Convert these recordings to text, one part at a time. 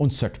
59,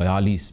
42,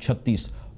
36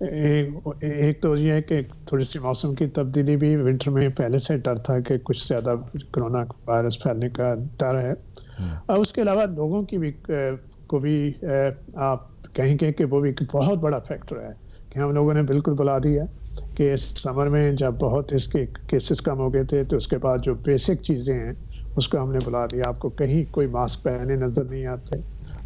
ایک تو یہ ہے کہ تھوڑی سی موسم کی تبدیلی بھی، ونٹر میں پہلے سے ڈر تھا کہ کچھ زیادہ کرونا وائرس پھیلنے کا ڈر ہے، اور اس کے علاوہ لوگوں کی بھی کو بھی آپ کہیں گے کہ وہ بھی ایک بہت بڑا فیکٹر ہے کہ ہم لوگوں نے بالکل بلا دیا کہ اس سمر میں جب بہت اس کے کیسز کم ہو گئے تھے تو اس کے بعد جو بیسک چیزیں ہیں اس کو ہم نے بلا دیا. آپ کو کہیں کوئی ماسک پہنے نظر نہیں آتے،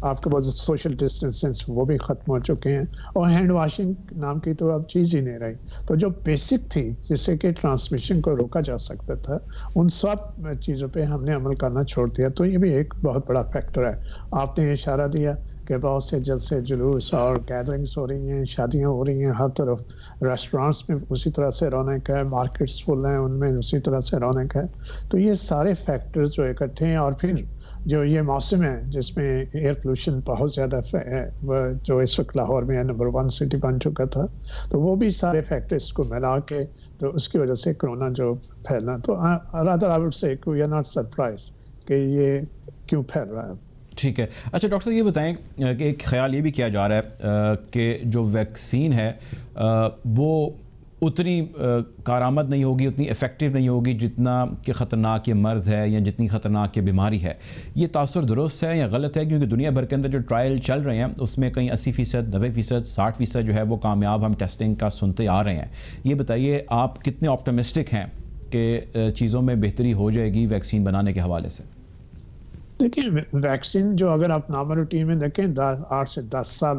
آپ کے پاس سوشل ڈسٹینسنس وہ بھی ختم ہو چکے ہیں، اور ہینڈ واشنگ نام کی تو اب چیز ہی نہیں رہی. تو جو بیسک تھی جس سے کہ ٹرانسمیشن کو روکا جا سکتا تھا، ان سب چیزوں پہ ہم نے عمل کرنا چھوڑ دیا. تو یہ بھی ایک بہت بڑا فیکٹر ہے. آپ نے اشارہ دیا کہ بہت سے جلسے جلوس اور گیدرنگس ہو رہی ہیں، شادیاں ہو رہی ہیں ہر طرف، ریسٹورانٹس میں اسی طرح سے رونق ہے، مارکیٹس فل ہیں ان میں اسی طرح سے رونق ہے. تو یہ سارے فیکٹرز جو اکٹھے ہیں، اور پھر جو یہ موسم ہے جس میں ایئر پولوشن بہت زیادہ ہے، جو اس وقت لاہور میں نمبر 1 سٹی بن چکا تھا، تو وہ بھی سارے فیکٹرز کو ملا کے تو اس کی وجہ سے کرونا جو پھیلنا، تو rather I would say we are not surprised کہ یہ کیوں پھیل رہا ہے. ٹھیک ہے. اچھا ڈاکٹر صاحب یہ بتائیں کہ ایک خیال یہ بھی کیا جا رہا ہے کہ جو ویکسین ہے وہ اتنی کارآمد نہیں ہوگی، اتنی افیکٹو نہیں ہوگی جتنا کہ خطرناک یہ مرض ہے یا جتنی خطرناک یہ بیماری ہے. یہ تاثر درست ہے یا غلط ہے؟ کیونکہ دنیا بھر کے اندر جو ٹرائل چل رہے ہیں اس میں کہیں 80%، 90%، 60% جو ہے وہ کامیاب ہم ٹیسٹنگ کا سنتے آ رہے ہیں. یہ بتائیے آپ کتنے آپٹمسٹک ہیں کہ چیزوں میں بہتری ہو جائے گی ویکسین بنانے کے حوالے سے؟ دیکھیں ویکسین جو اگر آپ نارمل روٹین میں دیکھیں 8 سے 10 سال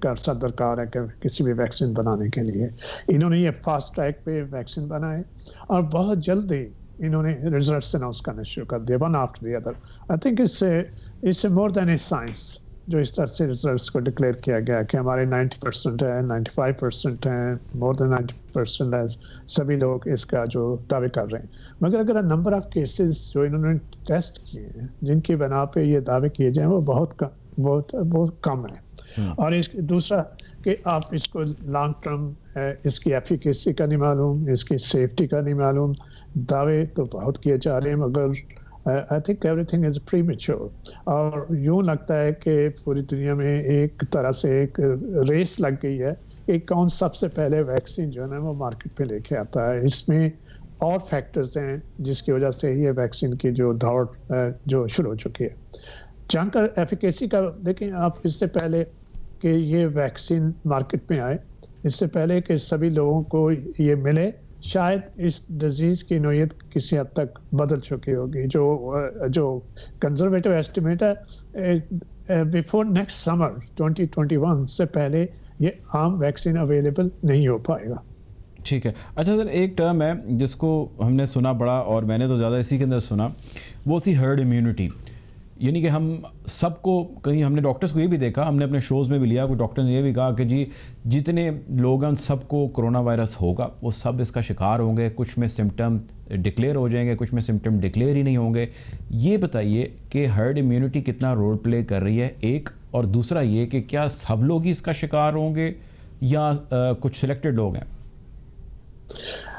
کا عرصہ درکار ہے کہ کسی بھی ویکسین بنانے کے لیے. انہوں نے یہ فاسٹ ٹریک پہ ویکسین بنائے اور بہت جلدی انہوں نے ریزلٹس اناؤنس کرنا شروع کر دیا one after the other. I think اس سے مور دین اے سائنس جو اس طرح سے ریزلٹس کو ڈکلیئر کیا گیا کہ ہمارے 90% ہے، 95% ہیں، مور دین 90% ہے، سبھی لوگ اس کا جو دعوے کر رہے ہیں. مگر اگر نمبر آف کیسز جو انہوں نے ٹیسٹ کیے ہیں جن کی بنا پہ یہ دعوے کیے جائیں وہ بہت کم ہے. اور دوسرا کہ آپ اس کو لانگ ٹرم اس کی ایفیکیسی کا نہیں معلوم، اس کی سیفٹی کا نہیں معلوم. دعوے تو بہت کیے جا رہے ہیں مگر I think everything is premature. اور یوں لگتا ہے کہ پوری دنیا میں ایک طرح سے ایک ریس لگ گئی ہے کہ کون سب سے پہلے ویکسین جو ہے نا وہ مارکیٹ پہ لے کے آتا ہے. اس میں اور فیکٹرز ہیں جس کی وجہ سے یہ ویکسین کی جو دوڑ جو شروع ہو چکی ہے. جہاں کا ایفیکیسی کا دیکھیں آپ، اس سے پہلے کہ یہ ویکسین مارکیٹ میں آئے، اس سے پہلے کہ سبھی لوگوں کو یہ ملے، شاید اس ڈیزیز کی نوعیت کسی حد تک بدل چکی ہوگی. جو کنزرویٹو ایسٹیمیٹ ہے بیفور نیکسٹ سمر 2021 سے پہلے یہ عام ویکسین اویلیبل نہیں ہو پائے گا. ٹھیک ہے. اچھا سر، ایک ٹرم ہے جس کو ہم نے سنا بڑا، اور میں نے تو زیادہ اسی کے اندر سنا، وہ تھی ہرڈ امیونٹی. یعنی کہ ہم سب کو، کہیں ہم نے ڈاکٹرز کو یہ بھی دیکھا، ہم نے اپنے شوز میں بھی لیا، کوئی ڈاکٹر نے یہ بھی کہا کہ جی جتنے لوگ ہیں سب کو کرونا وائرس ہوگا، وہ سب اس کا شکار ہوں گے. کچھ میں سمٹم ڈکلیئر ہو جائیں گے، کچھ میں سمٹم ڈکلیئر ہی نہیں ہوں گے. یہ بتائیے کہ ہرڈ امیونٹی کتنا رول پلے کر رہی ہے، ایک، اور دوسرا یہ کہ کیا سب لوگ ہی اس کا شکار ہوں گے یا کچھ سلیکٹڈ لوگ ہیں؟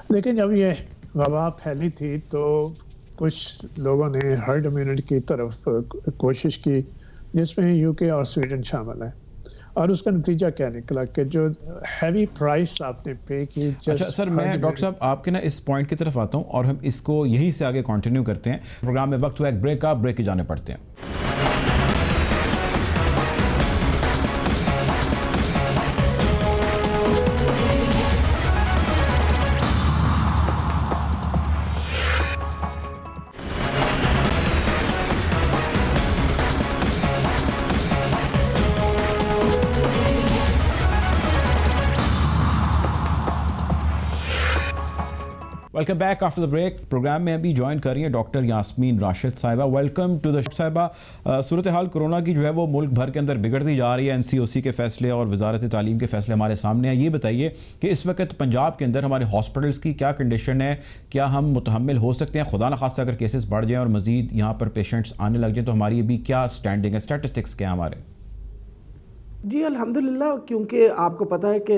لیکن جب یہ وبا پھیلی تھی تو کچھ لوگوں نے ہرڈ امیونٹی کی طرف کوشش کی، جس میں یو کے اور سویڈن شامل ہیں، اور اس کا نتیجہ کیا نکلا کہ جو ہیوی پرائس آپ نے پے کی. اچھا سر، میں ڈاکٹر صاحب آپ کے نا اس پوائنٹ کی طرف آتا ہوں اور ہم اس کو یہیں سے آگے کنٹینیو کرتے ہیں. پروگرام میں وقت ہوا ایک بریک کا، بریک کی جانے پڑتے ہیں. Welcome back after the break. Programme میں ابھی جوائن کر رہی ہیں ڈاکٹر یاسمین راشد صاحبہ. ویلکم ٹو دا شو صاحبہ. صورتحال کرونا کی جو ہے وہ ملک بھر کے اندر بگڑتی جا رہی ہے. NCOC کے فیصلے اور وزارت تعلیم کے فیصلے ہمارے سامنے ہیں. یہ بتائیے کہ اس وقت پنجاب کے اندر ہمارے ہاسپٹلس کی کیا کنڈیشن ہے؟ کیا ہم متحمل ہو سکتے ہیں؟ خدا نخواستہ اگر کیسز بڑھ جائیں اور مزید یہاں پر پیشنٹس آنے لگ جائیں تو ہماری ابھی کیا سٹینڈنگ ہے؟ اسٹیٹسٹکس کیا ہمارے؟ جی الحمدللہ، کیونکہ آپ کو پتہ ہے کہ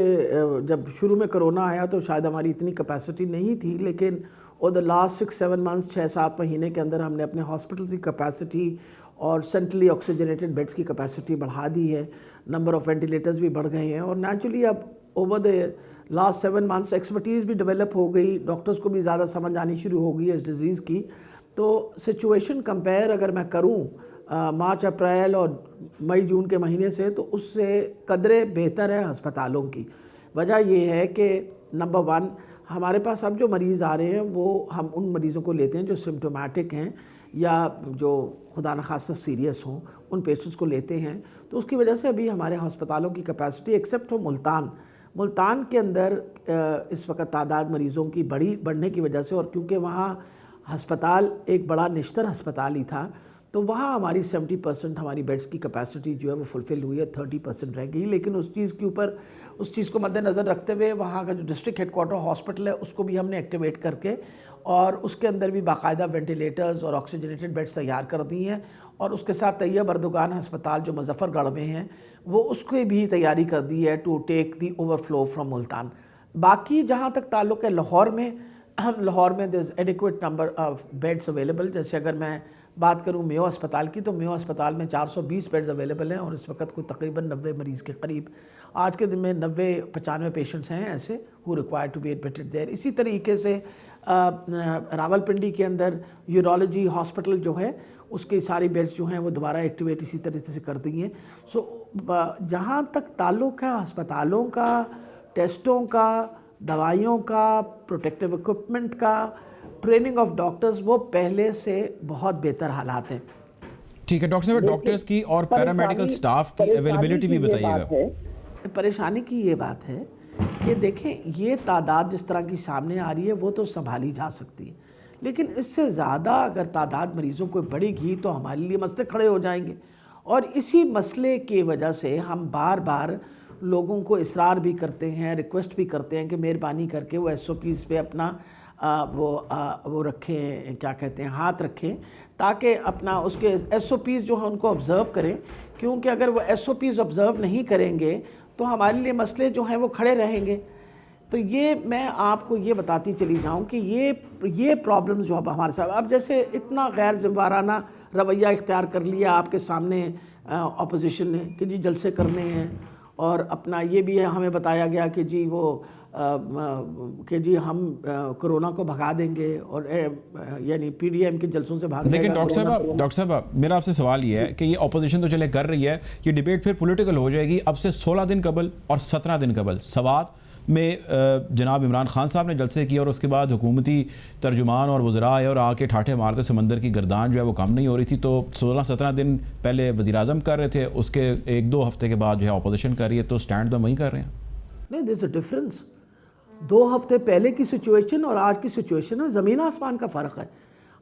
جب شروع میں کرونا آیا تو شاید ہماری اتنی کیپیسٹی نہیں تھی، لیکن اور دا لاسٹ 6-7 منتھس 6-7 مہینے کے اندر ہم نے اپنے ہاسپٹلس کی کیپیسٹی اور سینٹرلی آکسیجنیٹڈ بیڈس کی کیپیسٹی بڑھا دی ہے. نمبر آف وینٹیلیٹرز بھی بڑھ گئے ہیں، اور نیچرلی اب over the last 7 months expertise بھی ڈیولپ ہو گئی, ڈاکٹرز کو بھی زیادہ سمجھ آنی شروع ہو گئی ہے اس ڈیزیز کی. تو سچویشن کمپیئر اگر میں کروں مارچ اپریل اور مئی جون کے مہینے سے, تو اس سے قدرے بہتر ہے ہسپتالوں کی. وجہ یہ ہے کہ نمبر 1, ہمارے پاس اب جو مریض آ رہے ہیں وہ ہم ان مریضوں کو لیتے ہیں جو سمپٹومیٹک ہیں یا جو خدا نخواستہ سیریس ہوں, ان پیشنٹس کو لیتے ہیں. تو اس کی وجہ سے ابھی ہمارے ہسپتالوں کی کیپیسٹی ایکسیپٹ ہو ملتان کے اندر اس وقت تعداد مریضوں کی بڑھنے کی وجہ سے, اور کیونکہ وہاں ہسپتال ایک بڑا نشتر ہسپتال ہی تھا, تو وہاں ہماری 70% ہماری بیڈز کی کیپیسٹی جو ہے وہ فلفل ہوئی ہے, 30% رہ گئی. لیکن اس چیز کو مد نظر رکھتے ہوئے وہاں کا جو ڈسٹرکٹ ہیڈ کوارٹر ہاسپٹل ہے اس کو بھی ہم نے ایکٹیویٹ کر کے, اور اس کے اندر بھی باقاعدہ وینٹیلیٹرز اور آکسیجنیٹڈ بیڈز تیار کر دی ہیں. اور اس کے ساتھ طیب اردگان ہسپتال جو مظفر گڑھ میں ہیں وہ اس کی بھی تیاری کر دی ہے to take the overflow from Multan. باقی جہاں تک تعلق ہے لاہور میں there is adequate number of beds available. جیسے اگر میں بات کروں میو ہسپتال کی, تو میو ہسپتال میں 420 بیڈز اویلیبل ہیں, اور اس وقت کوئی تقریباً 90 مریض کے قریب آج کے دن میں 90-95 پیشنٹس ہیں ایسے who require to be admitted there. اسی طریقے سے راولپنڈی کے اندر یورولوجی ہاسپٹل جو ہے اس کی ساری بیڈز جو ہیں وہ دوبارہ ایکٹیویٹ اسی طریقے سے کر دی ہیں. سو جہاں تک تعلق ہے ہسپتالوں کا, ٹیسٹوں کا, دوائیوں کا, پروٹیکٹیو ایکوپمنٹ کا, ٹریننگ آف ڈاکٹرز, وہ پہلے سے بہت بہتر حالات ہیں. ٹھیک ہے ڈاکٹر صاحب, ڈاکٹرز کی اور پیرامیڈیکل سٹاف کی اویلیبلٹی بھی بتائیے گا. پریشانی کی یہ بات ہے کہ دیکھیں یہ تعداد جس طرح کی سامنے آ رہی ہے وہ تو سنبھالی جا سکتی ہے, لیکن اس سے زیادہ اگر تعداد مریضوں کو بڑھے گی تو ہمارے لیے مسئلے کھڑے ہو جائیں گے. اور اسی مسئلے کی وجہ سے ہم بار بار لوگوں کو اصرار بھی کرتے ہیں, ریکویسٹ بھی کرتے ہیں کہ مہربانی کر کے وہ SOPs پہ اپنا وہ رکھیں, کیا کہتے ہیں, ہاتھ رکھیں, تاکہ اپنا اس کے SOPs جو ہیں ان کو آبزرو کریں. کیونکہ اگر وہ SOPs آبزرو نہیں کریں گے تو ہمارے لیے مسئلے جو ہیں وہ کھڑے رہیں گے. تو یہ میں آپ کو یہ بتاتی چلی جاؤں کہ یہ پرابلمز جو اب ہمارے ساتھ, اب جیسے اتنا غیر ذمہ دارانہ رویہ اختیار کر لیا آپ کے سامنے اپوزیشن نے کہ جی جلسے کرنے ہیں, اور اپنا یہ بھی ہے ہمیں بتایا گیا کہ جی وہ کہ جی ہم کرونا کو بھگا دیں گے, اور یعنی PDM کے جلسوں سے بھاگ دیں گے. لیکن ڈاکٹر صاحب میرا آپ سے سوال یہ ہے کہ یہ اپوزیشن تو چلے کر رہی ہے, یہ ڈیبیٹ پھر پولیٹیکل ہو جائے گی. اب سے 16 دن قبل اور 17 دن قبل سوات میں جناب عمران خان صاحب نے جلسے کیے, اور اس کے بعد حکومتی ترجمان اور وزراء آئے اور آ کے ٹھاٹھے مارتے, سمندر کی گردان جو ہے وہ کم نہیں ہو رہی تھی. تو 16-17 دن پہلے وزیر اعظم کر رہے تھے, اس کے 1-2 ہفتے کے بعد جو ہے اپوزیشن کر رہی ہے, تو سٹینڈ تو وہیں کر رہے ہیں. نہیں, دیر از اے ڈفرینس. 2 ہفتے پہلے کی سچویشن اور آج کی سچویشن میں زمین آسمان کا فرق ہے.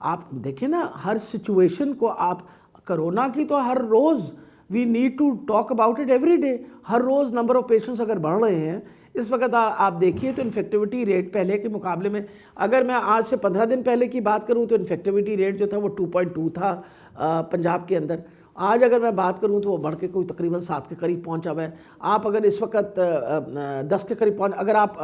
آپ دیکھیں نا, ہر سچویشن کو آپ, کرونا کی تو ہر روز we need to talk about it every day. ہر روز نمبر آف پیشنٹس اگر بڑھ رہے ہیں اس وقت آپ دیکھیے تو انفیکٹیوٹی ریٹ پہلے کے مقابلے میں, اگر میں آج سے 15 دن پہلے کی بات کروں تو انفیکٹیوٹی ریٹ جو تھا وہ 2.2 تھا پنجاب کے اندر. آج اگر میں بات کروں تو وہ بڑھ کے کوئی تقریباً 7 کے قریب پہنچا ہوا ہے. آپ اگر اس وقت 10 کے قریب اگر آپ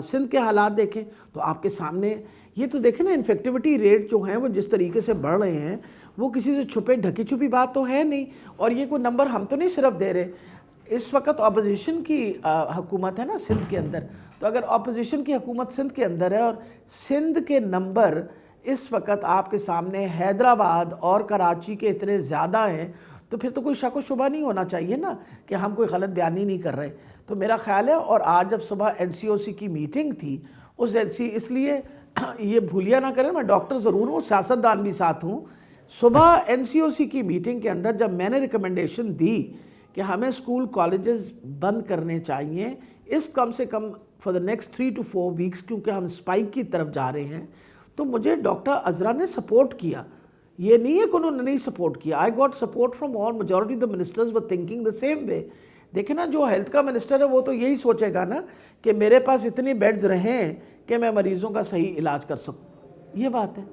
سندھ کے حالات دیکھیں تو آپ کے سامنے یہ تو دیکھیں نا, انفیکٹیوٹی ریٹ جو ہیں وہ جس طریقے سے بڑھ رہے ہیں وہ کسی سے چھپے ڈھکی چھپی بات تو ہے نہیں. اور یہ کوئی نمبر ہم تو نہیں صرف دے رہے, اس وقت اپوزیشن کی حکومت ہے نا سندھ کے اندر, تو اگر اپوزیشن کی حکومت سندھ کے اندر ہے اور سندھ کے نمبر اس وقت آپ کے سامنے حیدرآباد اور کراچی کے اتنے زیادہ ہیں, تو پھر تو کوئی شک و شبہ نہیں ہونا چاہیے نا کہ ہم کوئی غلط بیانی نہیں کر رہے. تو میرا خیال ہے, اور آج جب صبح NCOC کی میٹنگ تھی, اس لیے یہ بھولیا نہ کریں, میں ڈاکٹر ضرور ہوں, سیاستدان بھی ساتھ ہوں. صبح NCOC کی میٹنگ کے اندر جب میں نے ریکمنڈیشن دی کہ ہمیں اسکول کالجز بند کرنے چاہیے اس کم سے come for the next 3 to 4 weeks, کیونکہ ہم اسپائک کی طرف جا رہے ہیں, تو مجھے ڈاکٹر عزرا نے سپورٹ کیا. یہ نہیں ہے کہ انہوں نے نہیں سپورٹ کیا. I got support from all, majority the ministers were thinking the same way. دیکھیں نا, جو ہیلتھ کا منسٹر ہے وہ تو یہی سوچے گا نا کہ میرے پاس اتنی بیڈز رہیں کہ میں مریضوں کا صحیح علاج کر سکوں. یہ بات ہے.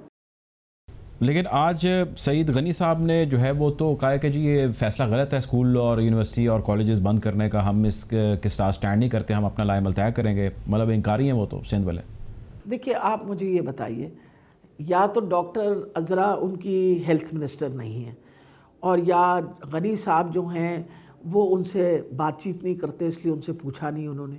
لیکن آج سعید غنی صاحب نے جو ہے وہ تو کہا کہ جی یہ فیصلہ غلط ہے اسکول اور یونیورسٹی اور کالجز بند کرنے کا, ہم اس کے ساتھ سٹینڈ نہیں کرتے, ہم اپنا لائے عمل طے کریں گے. مطلب انکاری ہیں وہ تو سندھ والے. دیکھیے آپ مجھے یہ بتائیے, یا تو ڈاکٹر عزرا ان کی ہیلتھ منسٹر نہیں ہیں, اور یا غنی صاحب جو ہیں وہ ان سے بات چیت نہیں کرتے اس لیے ان سے پوچھا نہیں انہوں نے,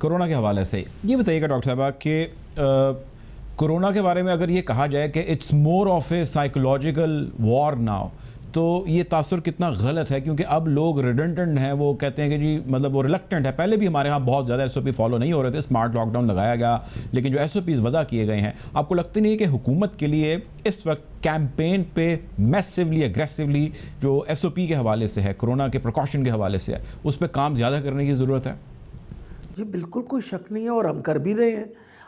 کورونا کے حوالے سے یہ بتائیے گا ڈاکٹر صاحبہ کہ کورونا کے بارے میں اگر یہ کہا جائے کہ it's more of a psychological war now, تو یہ تاثر کتنا غلط ہے؟ کیونکہ اب لوگ ریڈنڈنٹ ہیں، وہ کہتے ہیں کہ جی مطلب وہ ریلکٹنٹ ہے. پہلے بھی ہمارے ہاں بہت زیادہ ایس او پی فالو نہیں ہو رہے تھے، اسمارٹ لاک ڈاؤن لگایا گیا، لیکن جو ایس او پیز وضع کیے گئے ہیں، آپ کو لگتا نہیں ہے کہ حکومت کے لیے اس وقت کیمپین پہ میسیولی اگریسولی جو ایس او پی کے حوالے سے ہے، کورونا کے پریکاشن کے حوالے سے ہے، اس پہ کام زیادہ کرنے کی ضرورت ہے؟ جی بالکل کوئی شک نہیں ہے، اور ہم کر بھی رہے ہیں.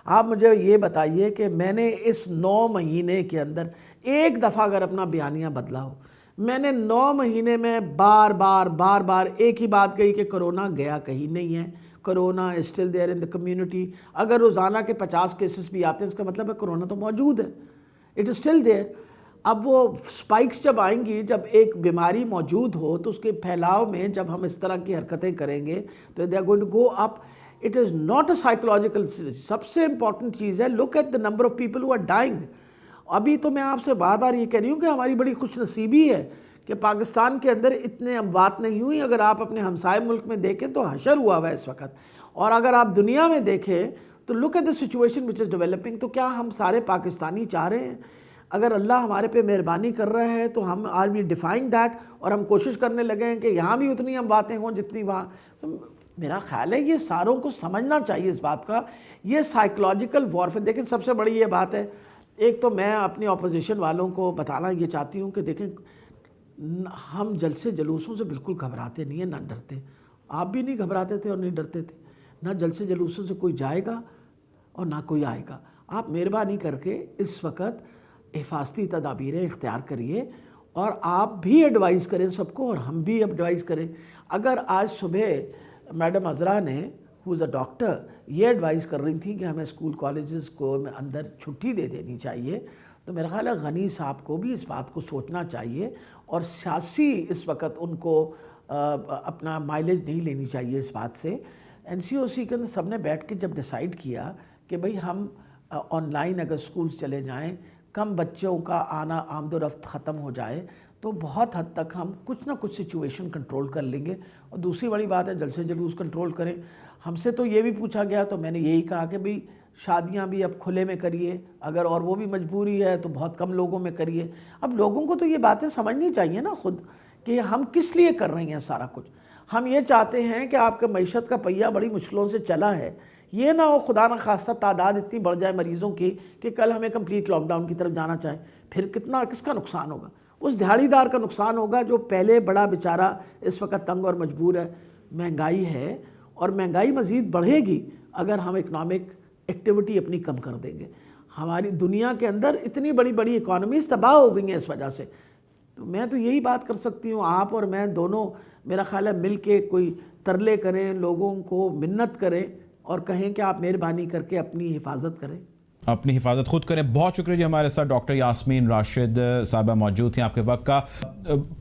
آپ مجھے یہ بتائیے کہ میں نے اس 9 مہینے کے اندر ایک دفعہ اگر اپنا بیانیہ بدلا ہو، میں نے 9 مہینے میں بار بار ایک ہی بات کہی کہ کرونا گیا کہیں نہیں ہے، corona is still there in the community. اگر روزانہ کے 50 کیسز بھی آتے ہیں اس کا مطلب ہے کرونا تو موجود ہے، it is still there. اب وہ سپائکس جب آئیں گی، جب ایک بیماری موجود ہو تو اس کے پھیلاؤ میں جب ہم اس طرح کی حرکتیں کریں گے تو they are going to go up. It is not a psychological. سب سے امپورٹنٹ چیز ہے look at the number of people who are dying. ابھی تو میں آپ سے بار بار یہ کہہ رہی ہوں کہ ہماری بڑی خوش نصیبی ہے کہ پاکستان کے اندر اتنے اموات نہیں ہوئی. اگر آپ اپنے ہمسائے ملک میں دیکھیں تو حشر ہوا ہوا ہے اس وقت، اور اگر آپ دنیا میں دیکھیں تو look at the situation which is developing. تو کیا ہم سارے پاکستانی چاہ رہے ہیں؟ اگر اللہ ہمارے پہ مہربانی کر رہا ہے تو ہم آر وی ڈیفائنگ دیٹ، اور ہم کوشش کرنے لگے ہیں کہ یہاں بھی اتنی امواتیں ہوں جتنی وہاں. تو میرا خیال ہے یہ ساروں کو سمجھنا چاہیے اس بات کا. یہ سائیکولوجیکل وارفیئر، دیکھیں سب سے بڑی یہ بات ہے، ایک تو میں اپنی اپوزیشن والوں کو بتانا یہ چاہتی ہوں کہ دیکھیں ہم جلسے جلوسوں سے بالکل گھبراتے نہیں ہیں، نہ ڈرتے. آپ بھی نہیں گھبراتے تھے اور نہیں ڈرتے تھے. نہ جلسے جلوسوں سے کوئی جائے گا اور نہ کوئی آئے گا. آپ مہربانی کر کے اس وقت حفاظتی تدابیریں اختیار کریے، اور آپ بھی ایڈوائز کریں سب کو اور ہم بھی ایڈوائز کریں. اگر آج صبح میڈم عذرا نے ہو از اے ڈاکٹر یہ ایڈوائز کر رہی تھیں کہ ہمیں اسکول کالجز کو اندر چھٹی دے دینی چاہیے، تو میرا خیال ہے غنی صاحب کو بھی اس بات کو سوچنا چاہیے، اور سیاسی اس وقت ان کو اپنا مائلیج نہیں لینی چاہیے اس بات سے. این سی او سی کے اندر سب نے بیٹھ کے جب ڈیسائیڈ کیا کہ بھئی ہم آن لائن اگر اسکولز چلے جائیں، کم بچوں کا آنا آمد و رفت ختم ہو جائے، تو بہت حد تک ہم کچھ نہ کچھ سچویشن کنٹرول کر لیں گے. اور دوسری بڑی بات ہے جلسے جلوس کنٹرول کریں. ہم سے تو یہ بھی پوچھا گیا تو میں نے یہی کہا کہ بھئی شادیاں بھی اب کھلے میں کریے، اگر اور وہ بھی مجبوری ہے تو بہت کم لوگوں میں کریے. اب لوگوں کو تو یہ باتیں سمجھنی چاہیے نا خود کہ ہم کس لیے کر رہے ہیں سارا کچھ. ہم یہ چاہتے ہیں کہ آپ کے معیشت کا پہیہ بڑی مشکلوں سے چلا ہے، یہ نہ ہو خدا نہ خواستہ تعداد اتنی بڑھ جائے مریضوں کی کہ کل ہمیں کمپلیٹ لاک ڈاؤن کی طرف جانا چاہے. پھر کس کا نقصان ہوگا؟ اس دہاڑی دار کا نقصان ہوگا جو پہلے بڑا بیچارہ اس وقت تنگ اور مجبور ہے. مہنگائی ہے، اور مہنگائی مزید بڑھے گی اگر ہم اکنامک ایکٹیویٹی اپنی کم کر دیں گے. ہماری دنیا کے اندر اتنی بڑی بڑی اکانومیز تباہ ہو گئی ہیں اس وجہ سے. تو میں تو یہی بات کر سکتی ہوں، آپ اور میں دونوں میرا خیال ہے مل کے کوئی ترلے کریں، لوگوں کو منت کریں اور کہیں کہ آپ مہربانی کر کے اپنی حفاظت کریں، اپنی حفاظت خود کریں. بہت شکریہ جی. ہمارے ساتھ ڈاکٹر یاسمین راشد صاحبہ موجود تھیں آپ کے وقت کا.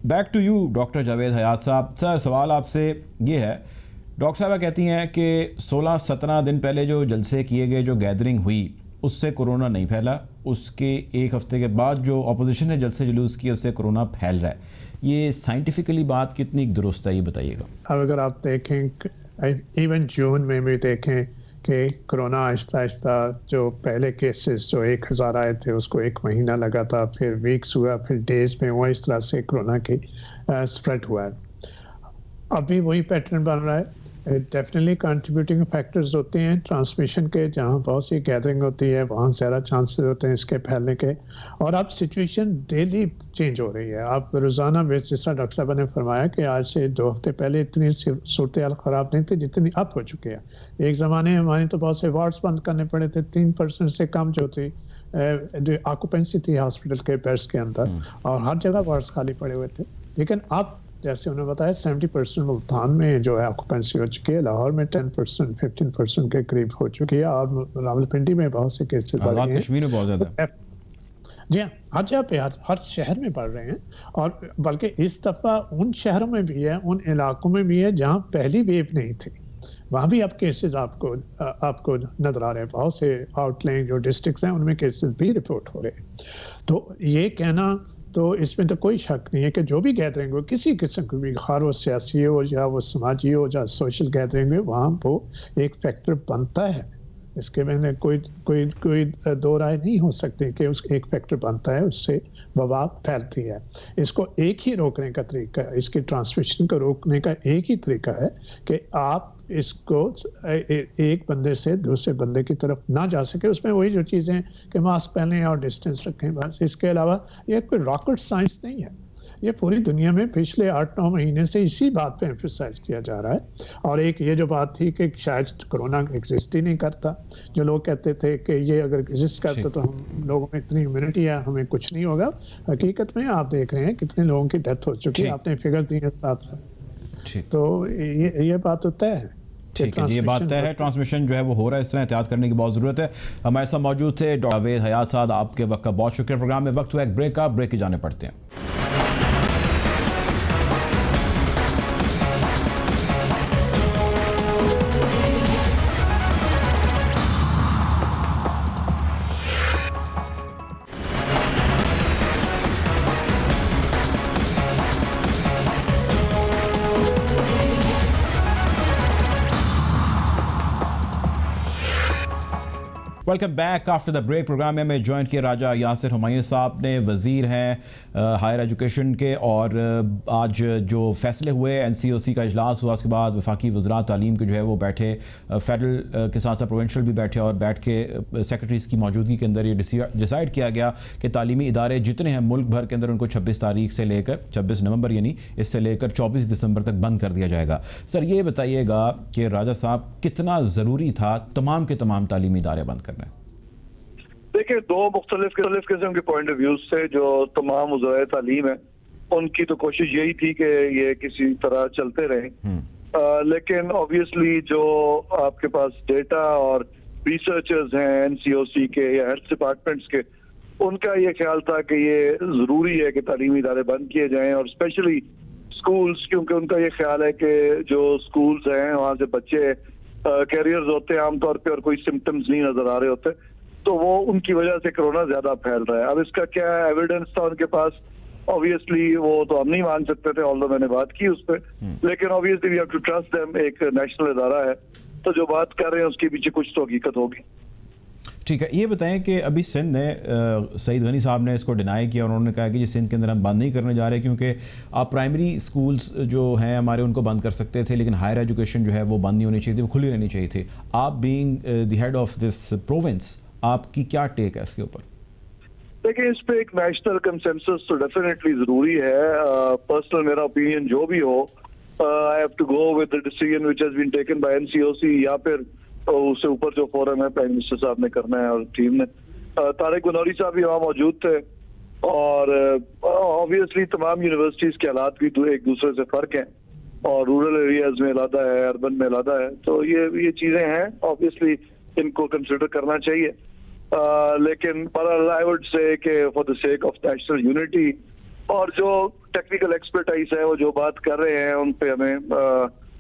Back to you doctor Javed Hayat صاحب. سر سوال آپ سے یہ ہے، ڈاکٹر صاحبہ کہتی ہیں کہ 16-17 دن پہلے جو جلسے کیے گئے، جو گیدرنگ ہوئی، اس سے کرونا نہیں پھیلا. اس کے ایک ہفتے کے بعد جو اپوزیشن نے جلسے جلوس کیے اس سے کرونا پھیل رہا ہے. یہ سائنٹیفکلی بات کتنی درست ہے یہ بتائیے گا. اب اگر آپ دیکھیں ایون جون میں بھی دیکھیں کہ کرونا آہستہ آہستہ جو پہلے کیسز جو 1000 آئے تھے اس کو 1 مہینہ لگا تھا، پھر ویکس ہوا، پھر ڈیز میں ہوا، اس طرح سے کرونا کی اسپریڈ ہوا ہے. ابھی وہی پیٹرن بن رہا ہے. ڈیفینیٹلی کنٹریبیوٹنگ فیکٹرز ہوتے ہیں ٹرانسمیشن کے. جہاں بہت سی گیدرنگ ہوتی ہے وہاں زیادہ چانسز ہوتے ہیں اس کے پھیلنے کے. اور اب سچویشن ڈیلی چینج ہو رہی ہے. آپ روزانہ جس طرح ڈاکٹر صاحب نے فرمایا کہ آج سے 2 ہفتے پہلے اتنی صورتحال خراب نہیں تھی جتنی اب ہو چکی ہے. ایک زمانے ہماری تو بہت سے وارڈز بند کرنے پڑے تھے، 3% سے کم جو تھی آکوپینسی تھی ہاسپٹل کے بیڈس کے اندر، اور ہر جگہ وارڈز خالی پڑے ہوئے تھے. لیکن اب جیسے انہوں نے بتایا 70% ملتان میں جو ہے آکوپینسی ہو چکی ہے، لاہور میں 10%، 15% کے قریب ہو چکی ہے، اور راولپنڈی میں بہت سے کیسز بڑھ رہے ہیں. کشمیر میں بہت زیادہ، جی ہاں، ہر جگہ پہ ہر شہر میں بڑھ رہے ہیں. اور بلکہ اس دفعہ ان شہروں میں بھی ہے، ان علاقوں میں بھی ہے جہاں پہلی ویو نہیں تھی، وہاں بھی اب کیسز آپ کو نظر آ رہے ہیں. بہت سے آؤٹ لائن جو ڈسٹرکٹس ہیں ان میں کیسز بھی رپورٹ ہو رہے ہیں. تو یہ کہنا تو اس میں تو کوئی شک نہیں ہے کہ جو بھی گیدرنگ ہو کسی قسم کی بھی، خواہ وہ سیاسی ہو یا وہ سماجی ہو یا سوشل گیدرنگ ہو، وہاں وہ ایک فیکٹر بنتا ہے. اس کے میں نے کوئی دو رائے نہیں ہو سکتی کہ اس ایک فیکٹر بنتا ہے، اس سے وبا پھیلتی ہے. اس کو ایک ہی روکنے کا طریقہ ہے، اس کی ٹرانسمیشن کو روکنے کا ایک ہی طریقہ ہے کہ آپ اس کو ایک بندے سے دوسرے بندے کی طرف نہ جا سکے. اس میں وہی جو چیزیں کہ ماسک پہنیں اور ڈسٹینس رکھیں، بس. اس کے علاوہ یہ کوئی راکٹ سائنس نہیں ہے. یہ پوری دنیا میں پچھلے 8-9 مہینے سے اسی بات پہ ایمفسائز کیا جا رہا ہے. اور ایک یہ جو بات تھی کہ شاید کرونا ایگزسٹ ہی نہیں کرتا، جو لوگ کہتے تھے کہ یہ اگر ایگزسٹ کرتا تو ہم لوگوں میں اتنی امیونٹی ہے ہمیں کچھ نہیں ہوگا. حقیقت میں آپ دیکھ رہے ہیں کتنے لوگوں کی ڈیتھ ہو چکی ہے، آپ نے فگر دی ہے ساتھ. تو یہ بات تو طے ہے. ٹھیک ہے، یہ بات طے ہے، ٹرانسمیشن جو ہے وہ ہو رہا ہے، اس طرح احتیاط کرنے کی بہت ضرورت ہے. ہمارے ساتھ موجود تھے ڈاکٹر جاوید حیات صاحب، آپ کے وقت کا بہت شکریہ. پروگرام میں وقت ہوا ایک بریک کا، بریک کی جانے پڑتے ہیں. Welcome back after the break. Programme میں ہمیں جوائن کیا راجہ یاسر ہمایوں صاحب نے، وزیر ہیں ہائر ایجوکیشن کے. اور آج جو فیصلے ہوئے، این سی او سی کا اجلاس ہوا، اس کے بعد وفاقی وزراء تعلیم کے جو ہے وہ بیٹھے، فیڈرل کے ساتھ ساتھ پروونشل بھی بیٹھے، اور بیٹھ کے سیکرٹریز کی موجودگی کے اندر یہ ڈیسائیڈ کیا گیا کہ تعلیمی ادارے جتنے ہیں ملک بھر کے اندر ان کو 26 تاریخ سے لے کر 26 نومبر یعنی اس سے لے کر 24 دسمبر تک بند کر دیا جائے گا. سر یہ بتائیے گا کہ راجہ صاحب کتنا ضروری تھا تمام کے تمام تعلیمی ادارے بند کرنا؟ دیکھیں، دو مختلف قسم کے پوائنٹ آف ویوز سے جو تمام وزرائے تعلیم ہیں ان کی تو کوشش یہی تھی کہ یہ کسی طرح چلتے رہیں. لیکن obviously جو آپ کے پاس ڈیٹا اور ریسرچرز ہیں این سی او سی کے یا ہیلتھ ڈپارٹمنٹس کے، ان کا یہ خیال تھا کہ یہ ضروری ہے کہ تعلیمی ادارے بند کیے جائیں، اور اسپیشلی اسکولز، کیونکہ ان کا یہ خیال ہے کہ جو اسکولز ہیں وہاں سے بچے کیریئرز ہوتے ہیں عام طور پہ اور کوئی سمٹمز نہیں نظر آ رہے ہوتے، تو وہ ان کی وجہ سے کرونا زیادہ پھیل رہا ہے. اب اس کا کیا ایویڈنس تھا ان کے پاس؟ obviously وہ تو ہم نہیں مان سکتے تھے، although میں نے بات کی اس پہ، لیکن obviously we have to trust them. ایک نیشنل ادارہ ہے تو جو بات کر رہے ہیں اس کے پیچھے کچھ تو حقیقت ہوگی. ٹھیک ہے، یہ بتائیں کہ ابھی سندھ نے، سعید غنی صاحب نے اس کو ڈینائی کیا اور انہوں نے کہا کہ یہ سندھ کے اندر ہم بند نہیں کرنے جا رہے، کیونکہ آپ پرائمری اسکولز جو ہیں ہمارے ان کو بند کر سکتے تھے لیکن ہائر ایجوکیشن جو ہے وہ بند نہیں ہونی چاہیے تھی، وہ کھلی رہنی چاہیے تھی. آپ being the head of this province, آپ کی کیا ٹیک ہے اس کے اوپر؟ دیکھیں، اس پہ ایک نیشنل کنسنسس تو ڈیفینیٹلی ضروری ہے. پرسنل میرا اوپینین جو بھی ہو، I have to go with the decision which has been taken by NCOC یا پھر اس سے اوپر جو فورم ہے پرائم منسٹر صاحب نے کرنا ہے اور ٹیم نے. طارق گنوری صاحب بھی وہاں موجود تھے، اور obviously تمام یونیورسٹیز کے حالات بھی ایک دوسرے سے فرق ہیں، اور رورل ایریاز میں علیحدہ ہے، اربن میں علیحدہ ہے، تو یہ چیزیں ہیں obviously ان کو کنسیڈر کرنا چاہیے. لیکن پر I would say کہ for the sake of national unity اور جو ٹیکنیکل ایکسپرٹائز ہے وہ جو بات کر رہے ہیں ان پہ ہمیں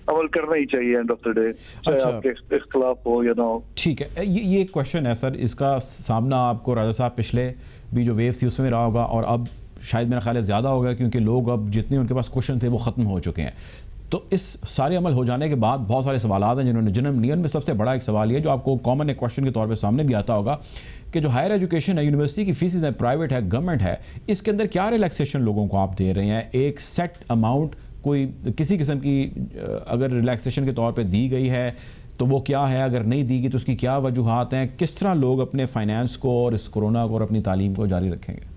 عمل کرنا ہی چاہیے اینڈ آف دا ڈے، چاہے آپ کے اختلاف ہو یا نہ ہو. ٹھیک ہے، یہ ایک کویشچن ہے سر، اس کا سامنا آپ کو راجہ صاحب پچھلے بھی جو ویو تھی اس میں رہا ہوگا، اور اب شاید میرا خیال ہے زیادہ ہوگا، کیونکہ لوگ اب جتنے ان کے پاس کویشچن تھے وہ ختم ہو چکے ہیں. تو اس سارے عمل ہو جانے کے بعد بہت سارے سوالات ہیں جنہوں نے جنم لیا. ان میں سب سے بڑا ایک سوال یہ جو آپ کو کامن ایک کویشچن کے طور پہ سامنے بھی آتا ہوگا کہ جو ہائر ایجوکیشن ہے، یونیورسٹی کی فیسز ہیں، پرائیویٹ ہے، گورنمنٹ ہے، اس کے اندر کیا ریلیکسیشن لوگوں کو آپ دے رہے ہیں؟ ایک سیٹ اماؤنٹ کوئی کسی قسم کی اگر ریلیکسیشن کے طور پہ دی گئی ہے تو وہ کیا ہے؟ اگر نہیں دی گئی تو اس کی کیا وجوہات ہیں؟ کس طرح لوگ اپنے فائنانس کو اور اس کورونا کو اور اپنی تعلیم کو جاری رکھیں گے؟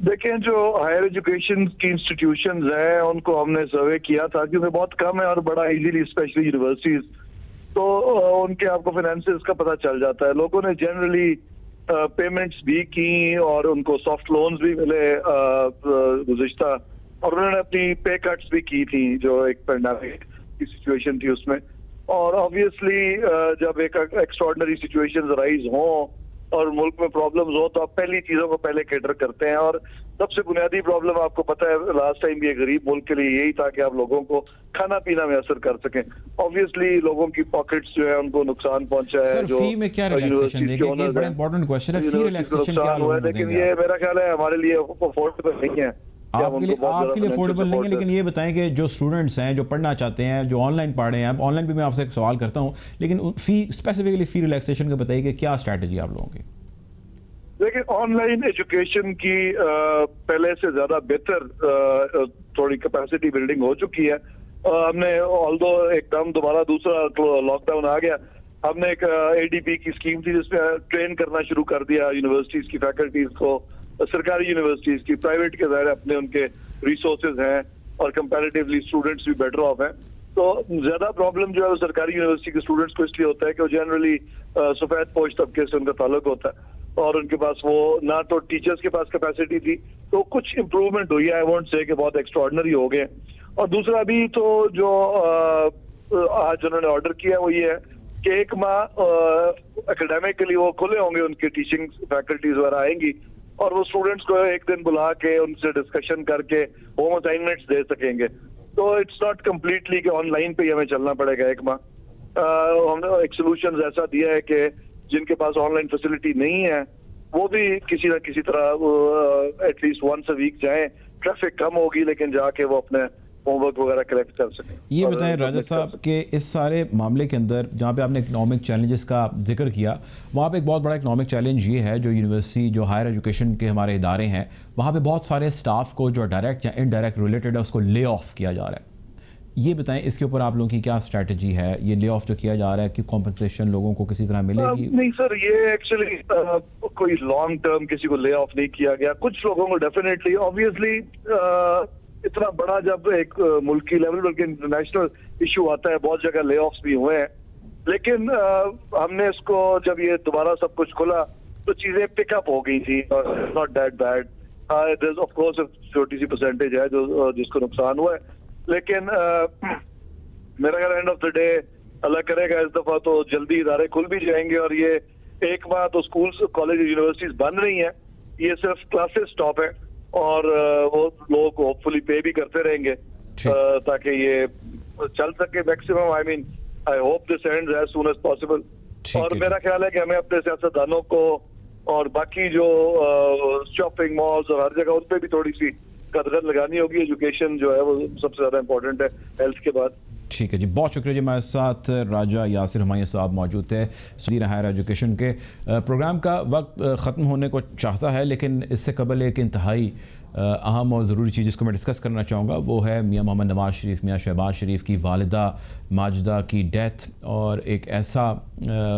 دیکھیں، جو ہائر ایجوکیشن کی انسٹیٹیوشنز ہیں ان کو ہم نے سروے کیا تھا، کیونکہ بہت کم ہے اور بڑا ایزیلی اسپیشلی یونیورسٹیز، تو ان کے آپ کو فائنینسز کا پتہ چل جاتا ہے. لوگوں نے جنرلی پیمنٹس بھی کی اور ان کو سافٹ لونز بھی ملے گزشتہ، اور انہوں نے اپنی پے کٹس بھی کی تھی جو ایک پینڈیمک کی سچویشن تھی اس میں. اور obviously جب ایک ایکسٹراڈنری سچویشنز رائز ہوں اور ملک میں پرابلمز ہو تو آپ پہلی چیزوں کو پہلے کیٹر کرتے ہیں. اور سب سے بنیادی پرابلم آپ کو پتہ ہے لاسٹ ٹائم بھی غریب ملک کے لیے یہی تھا کہ آپ لوگوں کو کھانا پینا میں اثر کر سکیں. آبویسلی لوگوں کی پاکٹس جو ہے ان کو نقصان پہنچا ہے. سر فی میں کیا ریلیکسیشن دیں گے؟ یہ بڑا امپورٹنٹ کوسچن ہے. فی ریلیکسیشن کیا لوگوں کو دیں گے؟ لیکن یہ میرا خیال ہے ہمارے لیے افورڈیبل نہیں ہے. آپ کے لیے افورڈیبل نہیں ہے، لیکن یہ بتائیں کہ جو اسٹوڈنٹس ہیں جو پڑھنا چاہتے ہیں، جو آن لائن پڑھ رہے ہیں، آن لائن پہ میں آپ سے ایک سوال کرتا ہوں، لیکن فی اسپیسیفکلی فی ریلیکسیشن کا بتائیے کہ کیا اسٹریٹجی آپ لوگوں کی؟ دیکھیں آن لائن ایجوکیشن کی پہلے سے زیادہ بہتر تھوڑی کیپیسٹی بلڈنگ ہو چکی ہے. ہم نے آلدو ایک دم دوبارہ دوسرا لاک ڈاؤن آ گیا، ہم نے ایک ADP کی اسکیم تھی جس میں ٹرین کرنا شروع کر دیا یونیورسٹیز کی فیکلٹیز کو، سرکاری یونیورسٹیز کی. پرائیویٹ کے ظاہر اپنے ان کے ریسورسز ہیں اور کمپیریٹیولی اسٹوڈنٹس بھی بیٹر آف ہیں. تو زیادہ پرابلم جو ہے وہ سرکاری یونیورسٹی کے اسٹوڈنٹس کو اس لیے ہوتا ہے کہ وہ جنرلی سفید پوش طبقے سے ان کا تعلق ہوتا ہے اور ان کے پاس وہ نہ تو ٹیچرز کے پاس کیپیسٹی تھی. تو کچھ امپروومنٹ ہوئی ہے، آئی وانٹ سے کہ بہت ایکسٹراڈنری ہو گئے. اور دوسرا بھی تو جو آج انہوں نے آرڈر کیا وہ یہ ہے کہ 1 ماہ اکیڈیمکلی وہ کھلے ہوں گے، ان کی ٹیچنگ فیکلٹیز وغیرہ آئیں گی اور وہ اسٹوڈنٹس کو ایک دن بلا کے ان سے ڈسکشن کر کے ہوم اسائنمنٹس دے سکیں گے. تو اٹس ناٹ کمپلیٹلی کہ آن لائن پہ ہی ہمیں چلنا پڑے گا 1 ماہ. ہم نے ایک سولوشن ایسا دیا ہے کہ جن کے پاس آن لائن فیسلٹی نہیں ہے وہ بھی کسی نہ کسی طرح at least once a week جائیں. ٹریفک کم ہوگی لیکن جا کے وہ اپنے ہوم ورک وغیرہ کلیکٹ کر سکیں. یہ بتائیں راجہ صاحب کہ اس سارے معاملے کے اندر جہاں پہ آپ نے اکنامک چیلنجز کا ذکر کیا، وہاں پہ ایک بہت بڑا اکنامک چیلنج یہ ہے جو یونیورسٹی جو ہائر ایجوکیشن کے ہمارے ادارے ہیں وہاں پہ بہت سارے اسٹاف کو جو ڈائریکٹ یا انڈائریکٹ ریلیٹڈ ہے اس کو لے آف کیا جا رہا ہے. یہ بتائیں اس کے اوپر آپ لوگوں کی کیا اسٹریٹجی ہے؟ یہ لے آف جو کیا جا رہا ہے کہ کمپنسیشن لوگوں کو کسی طرح ملے گی؟ نہیں سر، یہ ایکچولی کوئی لانگ ٹرم کسی کو لے آف نہیں کیا گیا. کچھ لوگوں کو ڈیفینیٹلی آبویسلی اتنا بڑا جب ایک ملکی لیول بلکہ انٹرنیشنل ایشو آتا ہے بہت جگہ لے آفس بھی ہوئے ہیں. لیکن ہم نے اس کو جب یہ دوبارہ سب کچھ کھلا تو چیزیں پک اپ ہو گئی تھی. Not that bad. Of course چھوٹی سی پرسنٹیج ہے جو جس کو نقصان ہوا ہے، لیکن میرا خیال اینڈ آف دا ڈے اللہ کرے گا اس دفعہ تو جلدی ادارے کھل بھی جائیں گے. اور یہ 1 ماہ تو اسکولس کالج یونیورسٹیز بند نہیں ہیں، یہ صرف کلاسز اسٹاپ ہیں اور وہ لوگ ہوپ فلی پے بھی کرتے رہیں گے تاکہ یہ چل سکے maximum. I mean I hope this ends as soon as possible. اور میرا خیال ہے کہ ہمیں اپنے سیاستدانوں کو اور باقی جو شاپنگ مالز اور ہر جگہ ان پہ بھی تھوڑی سی قدغن لگانی ہوگی. ایجوکیشن جو ہے وہ سب سے زیادہ امپورٹنٹ ہے ہیلتھ کے بعد. ٹھیک ہے جی، بہت شکریہ جی. ہمارے ساتھ راجہ یاسر ہمایوں صاحب موجود تھے، وزیر ہائر ایجوکیشن کے. پروگرام کا وقت ختم ہونے کو چاہتا ہے لیکن اس سے قبل ایک انتہائی اہم اور ضروری چیز جس کو میں ڈسکس کرنا چاہوں گا وہ ہے میاں محمد نواز شریف، میاں شہباز شریف کی والدہ ماجدہ کی ڈیتھ. اور ایک ایسا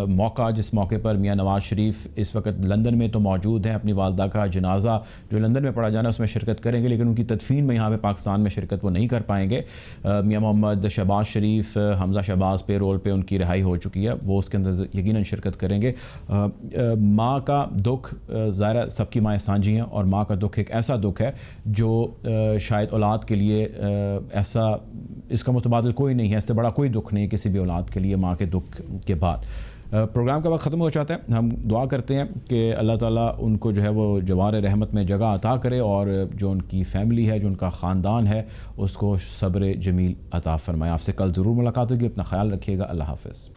موقع جس موقع پر میاں نواز شریف اس وقت لندن میں تو موجود ہیں، اپنی والدہ کا جنازہ جو لندن میں پڑھا جانا ہے اس میں شرکت کریں گے، لیکن ان کی تدفین میں یہاں پہ پاکستان میں شرکت وہ نہیں کر پائیں گے. میاں محمد شہباز شریف، حمزہ شہباز پے رول پہ ان کی رہائی ہو چکی ہے، وہ اس کے اندر یقیناً شرکت کریں گے. ماں کا دکھ ظاہر سب کی مائیں سانجھی ہیں اور ماں کا دکھ ایک ایسا دکھ ہے جو شاید اولاد کے لیے ایسا اس کا متبادل کوئی نہیں ہے، اس سے بڑا کوئی دکھ نہیں کسی بھی اولاد کے لیے ماں کے دکھ کے بعد. پروگرام کا وقت ختم ہو جاتا ہے. ہم دعا کرتے ہیں کہ اللہ تعالیٰ ان کو جو ہے وہ جوار رحمت میں جگہ عطا کرے اور جو ان کی فیملی ہے، جو ان کا خاندان ہے، اس کو صبر جمیل عطا فرمائے. آپ سے کل ضرور ملاقات ہوگی. اپنا خیال رکھیے گا. اللہ حافظ.